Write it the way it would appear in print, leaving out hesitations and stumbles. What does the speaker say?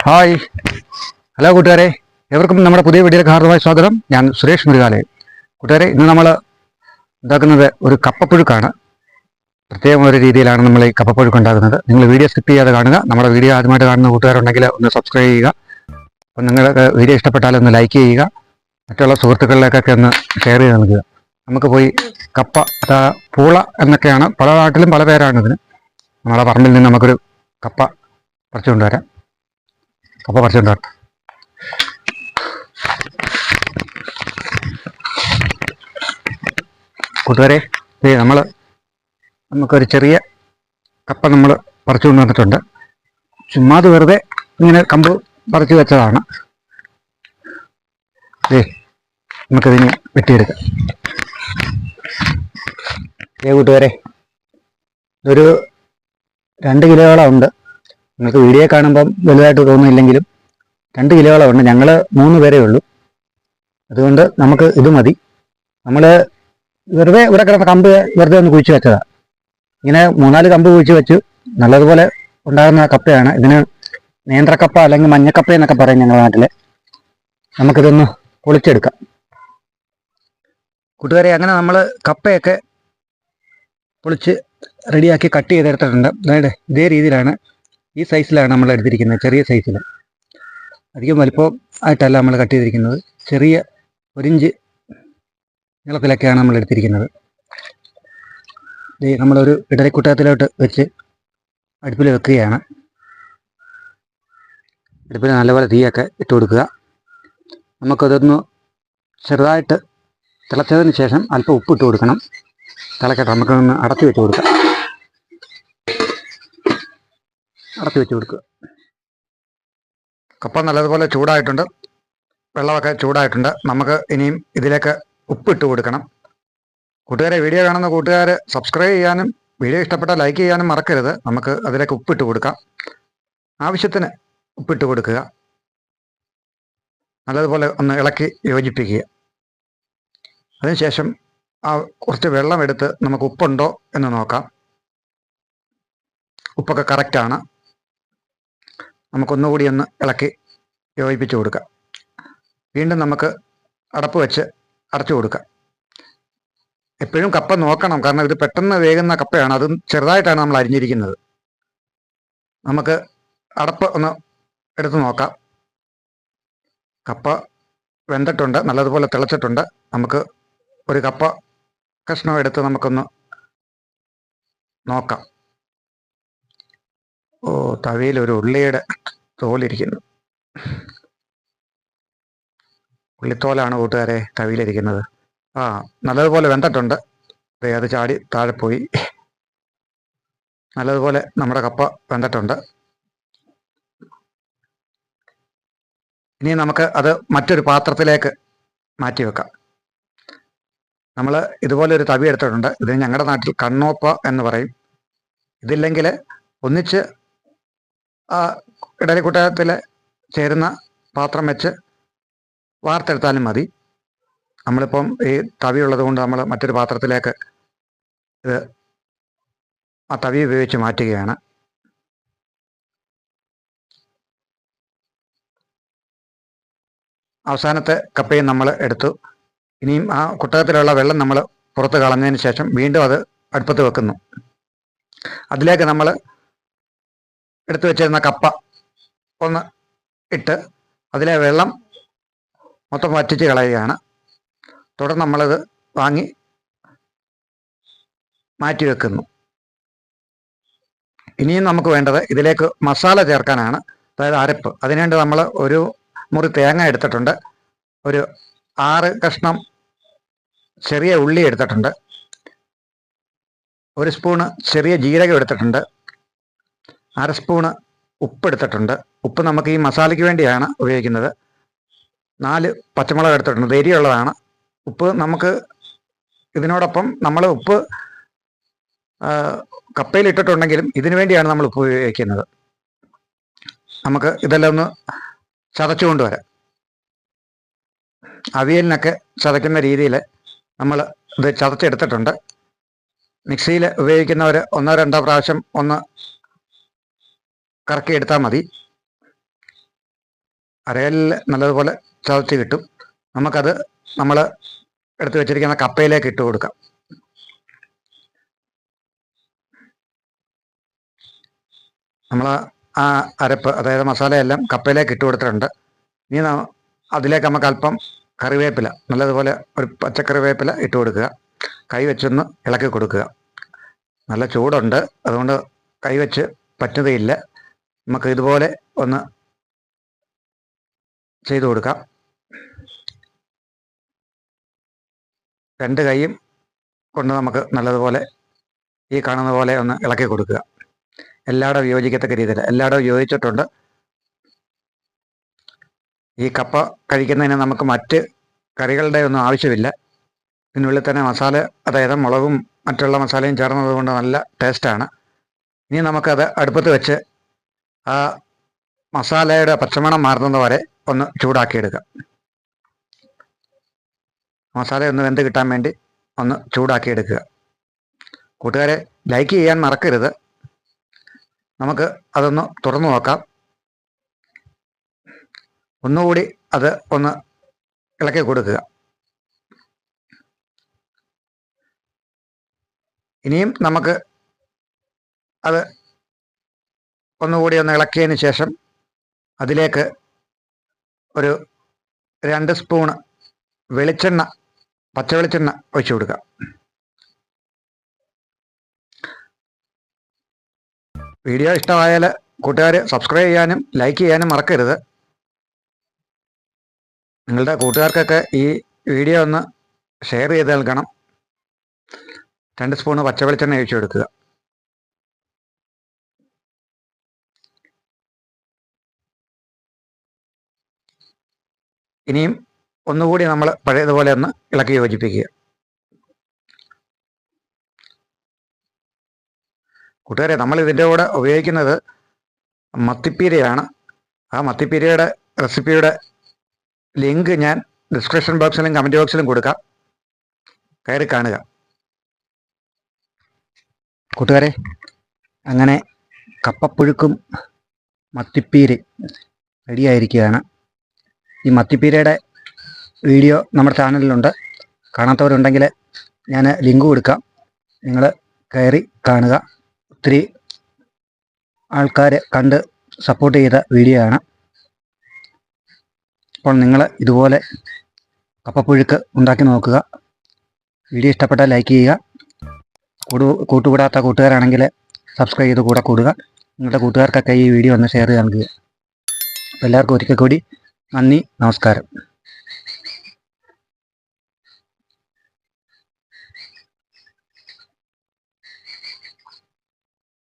Hi, hello കൂട്ടുകാരെ, എവർക്കും നമ്മുടെ പുതിയ വീഡിയോയിലേക്ക് ഹാർദമായ സ്വാഗതം. ഞാൻ സുരേഷ് മുരുകാലയം. കൂട്ടുകാരെ, ഇന്ന് നമ്മൾ ഉണ്ടാക്കുന്നത് ഒരു കപ്പപ്പുഴുക്കാണ്. പ്രത്യേകം ഒരു രീതിയിലാണ് നമ്മൾ ഈ കപ്പപ്പുഴുക്ക് ഉണ്ടാക്കുന്നത്. നിങ്ങൾ വീഡിയോ സ്കിപ്പ് ചെയ്യാതെ കാണുക. നമ്മുടെ വീഡിയോ ആദ്യമായിട്ട് കാണുന്ന കൂട്ടുകാരുണ്ടെങ്കിൽ ഒന്ന് സബ്സ്ക്രൈബ് ചെയ്യുക. അപ്പം നിങ്ങൾക്ക് വീഡിയോ ഇഷ്ടപ്പെട്ടാൽ ഒന്ന് ലൈക്ക് ചെയ്യുക. മറ്റുള്ള സുഹൃത്തുക്കളിലേക്കൊക്കെ ഒന്ന് ഷെയർ ചെയ്ത് നൽകുക. നമുക്ക് പോയി കപ്പ, പൂള എന്നൊക്കെയാണ്, പല നാട്ടിലും പല പേരാണ് ഇതിന്. നമ്മളെ പറമ്പിൽ നിന്ന് നമുക്കൊരു കപ്പ പറിച്ചുകൊണ്ടുവരാം. കപ്പ പറിച്ചുകൊണ്ടുവരാം. കൂട്ടുകാരെ, നമുക്കൊരു ചെറിയ കപ്പ നമ്മൾ പറിച്ചു കൊണ്ടുവന്നിട്ടുണ്ട്. ചുമ്മാത് വെറുതെ ഇങ്ങനെ കമ്പ് പറിച്ചു വെച്ചതാണ്. നമുക്കിതിന് വെട്ടിയെടുക്കാം. കൂട്ടുകാരെ, ഇതൊരു 2 കിലോയോളം ഉണ്ട്. നിങ്ങൾക്ക് വീഡിയോ കാണുമ്പം വലുതായിട്ട് തോന്നുന്നില്ലെങ്കിലും 2 കിലോയോളം ഉണ്ട്. ഞങ്ങൾ 3 പേരേ ഉള്ളൂ. അതുകൊണ്ട് നമുക്ക് ഇത് മതി. നമ്മൾ വെറുതെ ഇവിടെ കിടന്ന കമ്പ് വെറുതെ ഒന്ന് കുഴിച്ച് വെച്ചതാണ്. ഇങ്ങനെ 3-4 കമ്പ് കുഴിച്ച് വെച്ച് നല്ലതുപോലെ ഉണ്ടാകുന്ന കപ്പയാണ്. ഇതിന് നേന്ത്രക്കപ്പ അല്ലെങ്കിൽ മഞ്ഞക്കപ്പ എന്നൊക്കെ പറയും ഞങ്ങളുടെ നാട്ടിൽ. നമുക്കിതൊന്ന് പൊളിച്ചെടുക്കാം. കൂട്ടുകാരെ, അങ്ങനെ നമ്മൾ കപ്പയൊക്കെ പൊളിച്ച് റെഡിയാക്കി കട്ട് ചെയ്തെടുത്തിട്ടുണ്ട്. അതായത് ഇതേ രീതിയിലാണ്, ഈ സൈസിലാണ് നമ്മൾ എടുത്തിരിക്കുന്നത്. ചെറിയ സൈസിൽ, അധികം വലിപ്പം ആയിട്ടല്ല നമ്മൾ കട്ട് ചെയ്തിരിക്കുന്നത്. ചെറിയ 1 ഇഞ്ച് നീളത്തിലൊക്കെയാണ് നമ്മൾ എടുത്തിരിക്കുന്നത്. നമ്മളൊരു ഇഡലിക്കുട്ടത്തിലോട്ട് വെച്ച് അടുപ്പിൽ വെക്കുകയാണ്. അടുപ്പിൽ നല്ലപോലെ തീയൊക്കെ ഇട്ട് കൊടുക്കുക. നമുക്കതൊന്ന് ചെറുതായിട്ട് തിളച്ചതിന് ശേഷം അല്പം ഉപ്പ് ഇട്ട് കൊടുക്കണം. തിളക്കട്ടെ, നമുക്കൊന്ന് അടച്ചു വെച്ച് കൊടുക്കാം. അടച്ചു വെച്ച് കൊടുക്കുക. കപ്പ നല്ലതുപോലെ ചൂടായിട്ടുണ്ട്, വെള്ളമൊക്കെ ചൂടായിട്ടുണ്ട്. നമുക്ക് ഇനിയും ഇതിലേക്ക് ഉപ്പിട്ട് കൊടുക്കണം. കൂട്ടുകാരെ, വീഡിയോ കാണുന്ന കൂട്ടുകാർ സബ്സ്ക്രൈബ് ചെയ്യാനും വീഡിയോ ഇഷ്ടപ്പെട്ടാൽ ലൈക്ക് ചെയ്യാനും മറക്കരുത്. നമുക്ക് അതിലേക്ക് ഉപ്പിട്ട് കൊടുക്കാം. ആവശ്യത്തിന് ഉപ്പിട്ട് കൊടുക്കുക. നല്ലതുപോലെ ഒന്ന് ഇളക്കി യോജിപ്പിക്കുക. അതിനുശേഷം കുറച്ച് വെള്ളം എടുത്ത് നമുക്ക് ഉപ്പുണ്ടോ എന്ന് നോക്കാം. ഉപ്പൊക്കെ കറക്റ്റാണ്. നമുക്കൊന്നുകൂടി ഒന്ന് ഇളക്കി യോജിപ്പിച്ച് കൊടുക്കാം. വീണ്ടും നമുക്ക് അടപ്പ് വെച്ച് അടച്ചു കൊടുക്കാം. എപ്പോഴും കപ്പ നോക്കണം, കാരണം ഇത് പെട്ടെന്ന് വേകുന്ന കപ്പയാണ്. അതും ചെറുതായിട്ടാണ് നമ്മൾ അരിഞ്ഞിരിക്കുന്നത്. നമുക്ക് അടപ്പ് ഒന്ന് എടുത്ത് നോക്കാം. കപ്പ വെന്തിട്ടുണ്ട്, നല്ലതുപോലെ തിളച്ചിട്ടുണ്ട്. നമുക്ക് ഒരു കപ്പ കഷ്ണം എടുത്ത് നമുക്കൊന്ന് നോക്കാം. തവിയിൽ ഒരു ഉള്ളിയുടെ തോലിരിക്കുന്നു. ഉള്ളിത്തോലാണ് കൂട്ടുകാരെ തവിയിലിരിക്കുന്നത്. നല്ലതുപോലെ വെന്തിട്ടുണ്ട്. അത് ചാടി താഴെ പോയി. നല്ലതുപോലെ നമ്മുടെ കപ്പ വെന്തിട്ടുണ്ട്. ഇനി നമുക്ക് അത് മറ്റൊരു പാത്രത്തിലേക്ക് മാറ്റി വെക്കാം. നമ്മൾ ഇതുപോലെ ഒരു തവി എടുത്തിട്ടുണ്ട്. ഇത് ഞങ്ങളുടെ നാട്ടിൽ കണ്ണോപ്പ എന്ന് പറയും. ഇതില്ലെങ്കിൽ ഒന്നിച്ച് ഇഡലിക്കുട്ടത്തിൽ ചേരുന്ന പാത്രം വെച്ച് വാർത്തെടുത്താലും മതി. നമ്മളിപ്പം ഈ തവി ഉള്ളത് കൊണ്ട് നമ്മൾ മറ്റൊരു പാത്രത്തിലേക്ക് ഇത് ആ തവി ഉപയോഗിച്ച് മാറ്റുകയാണ്. അവസാനത്തെ കപ്പയും നമ്മൾ എടുത്തു. ഇനിയും ആ കുട്ടകത്തിലുള്ള വെള്ളം നമ്മൾ പുറത്ത് കളഞ്ഞതിന് ശേഷം വീണ്ടും അത് അടുപ്പത്ത് വെക്കുന്നു. അതിലേക്ക് നമ്മൾ എടുത്തു വെച്ചിരുന്ന കപ്പ ഒന്ന് ഇട്ട് അതിലെ വെള്ളം മൊത്തം വറ്റിച്ച് കളയുകയാണ്. തുടർന്ന് നമ്മളത് വാങ്ങി മാറ്റി വെക്കുന്നു. ഇനിയും നമുക്ക് വേണ്ടത് ഇതിലേക്ക് മസാല ചേർക്കാനാണ്, അതായത് അരപ്പ്. അതിനുവേണ്ടി നമ്മൾ ഒരു മുറി തേങ്ങ എടുത്തിട്ടുണ്ട്, ഒരു 6 കഷ്ണം ചെറിയ ഉള്ളി എടുത്തിട്ടുണ്ട്, 1 സ്പൂണ് ചെറിയ ജീരകം എടുത്തിട്ടുണ്ട്, 1/2 സ്പൂണ് ഉപ്പ് എടുത്തിട്ടുണ്ട്. ഉപ്പ് നമുക്ക് ഈ മസാലയ്ക്ക് വേണ്ടിയാണ് ഉപയോഗിക്കുന്നത്. 4 പച്ചമുളക് എടുത്തിട്ടുണ്ട്, എരിയുള്ളതാണ്. ഉപ്പ് നമുക്ക് ഇതിനോടൊപ്പം നമ്മൾ ഉപ്പ് കപ്പയിൽ ഇട്ടിട്ടുണ്ടെങ്കിലും ഇതിനു വേണ്ടിയാണ് നമ്മൾ ഉപ്പ് ഉപയോഗിക്കുന്നത്. നമുക്ക് ഇതെല്ലാം ഒന്ന് ചതച്ചു കൊണ്ടുവരാം. അവിയലിനൊക്കെ ചതയ്ക്കുന്ന രീതിയിൽ നമ്മൾ ഇത് ചതച്ചെടുത്തിട്ടുണ്ട്. മിക്സിയിൽ ഉപയോഗിക്കുന്നവർ 1-2 പ്രാവശ്യം ഒന്ന് കറക്കി എടുത്താൽ മതി. അരകല്ലിൽ നല്ലതുപോലെ ചതച്ച് കിട്ടും. നമുക്കത് നമ്മൾ എടുത്തു വെച്ചിരിക്കുന്ന കപ്പയിലേക്ക് ഇട്ട് കൊടുക്കാം. നമ്മൾ ആ അരപ്പ്, അതായത് മസാലയെല്ലാം കപ്പയിലേക്ക് ഇട്ട് കൊടുത്തിട്ടുണ്ട്. ഇനി അതിലേക്ക് നമുക്ക് അല്പം കറിവേപ്പില, നല്ലതുപോലെ ഒരു പച്ചക്കറിവേപ്പില ഇട്ട് കൊടുക്കുക. കൈ വെച്ചൊന്ന് ഇളക്കി കൊടുക്കുക. നല്ല ചൂടുണ്ട്, അതുകൊണ്ട് കൈ വെച്ച് പറ്റുകയില്ല. നമുക്ക് ഇതുപോലെ ഒന്ന് ചെയ്തു കൊടുക്കാം. രണ്ട് കൈയും കൊണ്ട് നമുക്ക് നല്ലതുപോലെ ഈ കാണുന്ന പോലെ ഒന്ന് ഇളക്കി കൊടുക്കുക. എല്ലായിടവും യോജിക്കത്തക്ക രീതിയിൽ എല്ലായിടവും യോജിച്ചിട്ടുണ്ട്. ഈ കപ്പ കഴിക്കുന്നതിന് നമുക്ക് മറ്റ് കറികളുടെ ഒന്നും ആവശ്യമില്ല. ഇതിനുള്ളിൽ തന്നെ മസാല, അതായത് മുളകും മറ്റുള്ള മസാലയും ചേർന്നത് കൊണ്ട് നല്ല ടേസ്റ്റാണ്. ഇനി നമുക്കത് അടുപ്പത്ത് വെച്ച് ആ മസാലയുടെ പച്ചമണം മാറുന്നത് വരെ ഒന്ന് ചൂടാക്കിയെടുക്കാം. മസാല ഒന്ന് വെന്ത് കിട്ടാൻ വേണ്ടി ഒന്ന് ചൂടാക്കിയെടുക്കുക. കൂട്ടുകാരെ, ലൈക്ക് ചെയ്യാൻ മറക്കരുത്. നമുക്ക് അതൊന്ന് തുറന്നു നോക്കാം. ഒന്നുകൂടി അത് ഒന്ന് ഇളക്കി കൊടുക്കുക. ഇനിയും നമുക്ക് അത് ഒന്നുകൂടി ഒന്ന് ഇളക്കിയതിന് ശേഷം അതിലേക്ക് ഒരു 2 സ്പൂണ് വെളിച്ചെണ്ണ, പച്ചവെളിച്ചെണ്ണ ഒഴിച്ചു കൊടുക്കുക. വീഡിയോ ഇഷ്ടമായാൽ കൂട്ടുകാർ സബ്സ്ക്രൈബ് ചെയ്യാനും ലൈക്ക് ചെയ്യാനും മറക്കരുത്. നിങ്ങളുടെ കൂട്ടുകാർക്കൊക്കെ ഈ വീഡിയോ ഒന്ന് ഷെയർ ചെയ്ത് നൽകണം. 2 സ്പൂണ് പച്ചവെളിച്ചെണ്ണ ഒഴിച്ചു കൊടുക്കുക. ഇനിയും ഒന്നുകൂടി നമ്മൾ പഴയതുപോലെ ഒന്ന് ഇളക്കി യോജിപ്പിക്കുക. കൂട്ടുകാരെ, നമ്മൾ ഇതിൻ്റെ കൂടെ ഉപയോഗിക്കുന്നത് മത്തിപ്പീരയാണ്. ആ മത്തിപ്പീരയുടെ റെസിപ്പിയുടെ ലിങ്ക് ഞാൻ ഡിസ്ക്രിപ്ഷൻ ബോക്സിലും കമൻറ്റ് ബോക്സിലും കൊടുക്കാം. കയറി കാണുക. കൂട്ടുകാരെ, അങ്ങനെ കപ്പപ്പുഴുക്കും മത്തിപ്പീര റെഡിയായിരിക്കുകയാണ്. ഈ മത്തിപ്പീരയുടെ വീഡിയോ നമ്മുടെ ചാനലിലുണ്ട്. കാണാത്തവരുണ്ടെങ്കിൽ ഞാൻ ലിങ്ക് കൊടുക്കാം. നിങ്ങൾ കയറി കാണുക. ഒത്തിരി ആൾക്കാർ കണ്ട് സപ്പോർട്ട് ചെയ്ത വീഡിയോ ആണ്. അപ്പോൾ നിങ്ങൾ ഇതുപോലെ കപ്പപ്പുഴുക്ക് ഉണ്ടാക്കി നോക്കുക. വീഡിയോ ഇഷ്ടപ്പെട്ടാൽ ലൈക്ക് ചെയ്യുക. കൂട്ടുകൂടാത്ത കൂട്ടുകാരാണെങ്കിൽ സബ്സ്ക്രൈബ് ചെയ്ത് കൂടെ കൂടുക. നിങ്ങളുടെ കൂട്ടുകാർക്കൊക്കെ ഈ വീഡിയോ ഒന്ന് ഷെയർ ചെയ്ത് നൽകുക. അപ്പോൾ എല്ലാവർക്കും ഒരിക്കൽ കൂടി നന്ദി, നമസ്കാരം.